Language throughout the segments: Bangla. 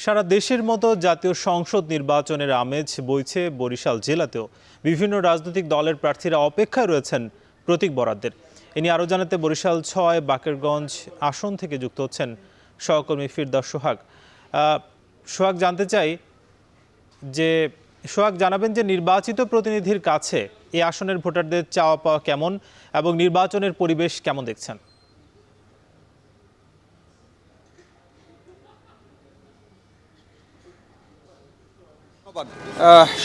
সারা দেশের মতো জাতীয় সংসদ নির্বাচনের আমেজ বইছে বরিশাল জেলাতেও। বিভিন্ন রাজনৈতিক দলের প্রার্থীরা অপেক্ষায় রয়েছেন প্রতীক বরাদ্দের। এ নিয়ে আরও জানাতে বরিশাল ৬ বাকেরগঞ্জ আসন থেকে যুক্ত হচ্ছেন সহকর্মী ফিরদৌস সোহাগ। সোহাগ, জানতে চাই যে জানাবেন যে নির্বাচিত প্রতিনিধির কাছে এই আসনের ভোটারদের চাওয়া পাওয়া কেমন এবং নির্বাচনের পরিবেশ কেমন দেখছেন?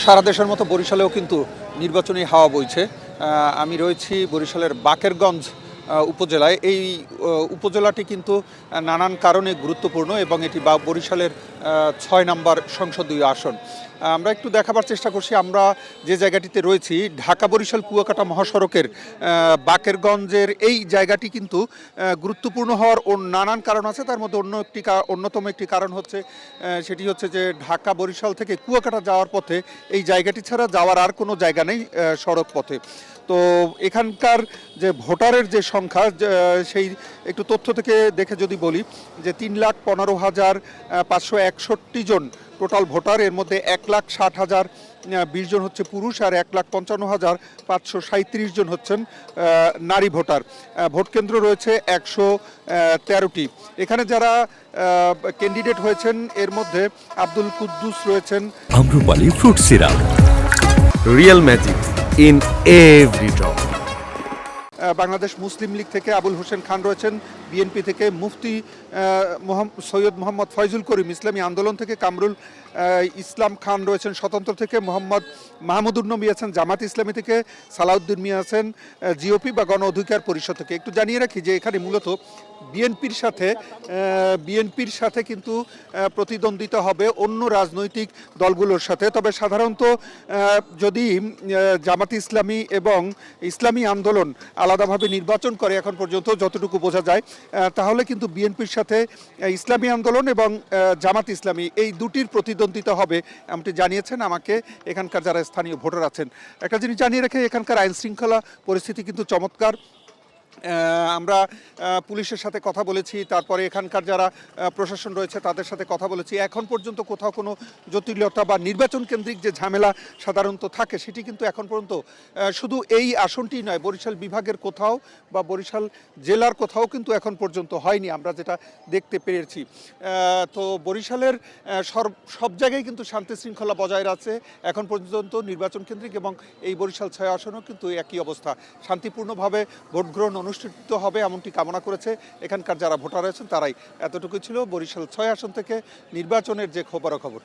সারা দেশের মতো বরিশালেও কিন্তু নির্বাচনী হাওয়া বইছে। আমি রয়েছি বরিশালের বাকেরগঞ্জ উপজেলায়। এই উপজেলাটি কিন্তু নানান কারণে গুরুত্বপূর্ণ এবং এটি বরিশালের ৬ নম্বর সংসদীয় আসন। আমরা একটু দেখাবার চেষ্টা করছি। আমরা যে জায়গাটিতে রয়েছি ঢাকা বরিশাল কুয়াকাটা মহাসড়কের বাকেরগঞ্জের এই জায়গাটি কিন্তু গুরুত্বপূর্ণ হওয়ার নানান কারণ আছে। তার মধ্যে অন্যতম একটি কারণ হচ্ছে সেটি হচ্ছে যে ঢাকা বরিশাল থেকে কুয়াকাটা যাওয়ার পথে এই জায়গাটি ছাড়া যাওয়ার আর কোনো জায়গা নেই সড়ক পথে। তো এখানকার যে ভোটারের যে সংখ্যা সেই একটু তথ্য থেকে দেখে যদি বলি যে ৩,১৫,৫৬১ জন টোটাল ভোটার। এর মধ্যে ১,৬০,০২০ জন হচ্ছে পুরুষ আর ১,৫৫,৫৩৭ জন হচ্ছেন নারী ভোটার। ভোট কেন্দ্র রয়েছে ১১৩টি। এখানে যারা ক্যান্ডিডেট হয়েছেন এর মধ্যে আব্দুল কুদ্দুস রয়েছেন। Amrapali fruit syrup, real magic in every drop. Bangladesh Muslim League থেকে আবুল হোসেন খান রয়েছেন। বিএনপি থেকে মুফতি সৈয়দ মোহাম্মদ ফয়জুল করিম। ইসলামী আন্দোলন থেকে কামরুল ইসলাম খান রয়েছেন। স্বতন্ত্র থেকে মোহাম্মদ মাহমুদুর নবী আছেন। জামাত ইসলামী থেকে সালাউদ্দিন মিয়া আছেন। জিওপি বা গণ অধিকার পরিষদ থেকে। একটু জানিয়ে রাখি যে এখানে মূলত বিএনপির সাথে কিন্তু প্রতিদ্বন্দ্বিতা হবে অন্য রাজনৈতিক দলগুলোর সাথে। তবে সাধারণত যদি জামাত ইসলামী এবং ইসলামী আন্দোলন আলাদাভাবে নির্বাচন করে এখন পর্যন্ত যতটুকু বোঝা যায়, তাহলে কিন্তু বিএনপির সাথে ইসলামী আন্দোলন এবং জামাত ইসলামী এই দুটির প্রতিদ্বন্দ্বিতা হবে এমনটি জানিয়েছেন আমাকে এখানকার যারা স্থানীয় ভোটার আছেন। একটা জিনিস জানিয়ে রেখে এখানকার আইন শৃঙ্খলা পরিস্থিতি কিন্তু চমৎকার। আমরা পুলিশের সাথে কথা বলেছি, তারপরে এখানকার যারা প্রশাসন রয়েছে তাদের সাথে কথা বলেছি। এখন পর্যন্ত কোথাও কোনো জটিলতা বা নির্বাচন কেন্দ্রিক যে ঝামেলা সাধারণত থাকে সেটি কিন্তু এখন পর্যন্ত শুধু এই আসনটি নয়, বরিশাল বিভাগের কোথাও বা বরিশাল জেলার কোথাও কিন্তু এখন পর্যন্ত হয়নি, আমরা যেটা দেখতে পেরেছি। তো বরিশালের সব জায়গায় কিন্তু শান্তি শৃঙ্খলা বজায় আছে এখন পর্যন্ত নির্বাচন কেন্দ্রিক, এবং এই বরিশাল ৬ আসনেও কিন্তু একই অবস্থা। শান্তিপূর্ণভাবে ভোট গ্রহণ অনুষ্ঠিত হবে এমনটি কামনা করেছে এখানকার যারা ভোটার রয়েছেন তারাই। এতটুকুই ছিল বরিশাল ৬ আসন থেকে নির্বাচনের যে খবরাখবর।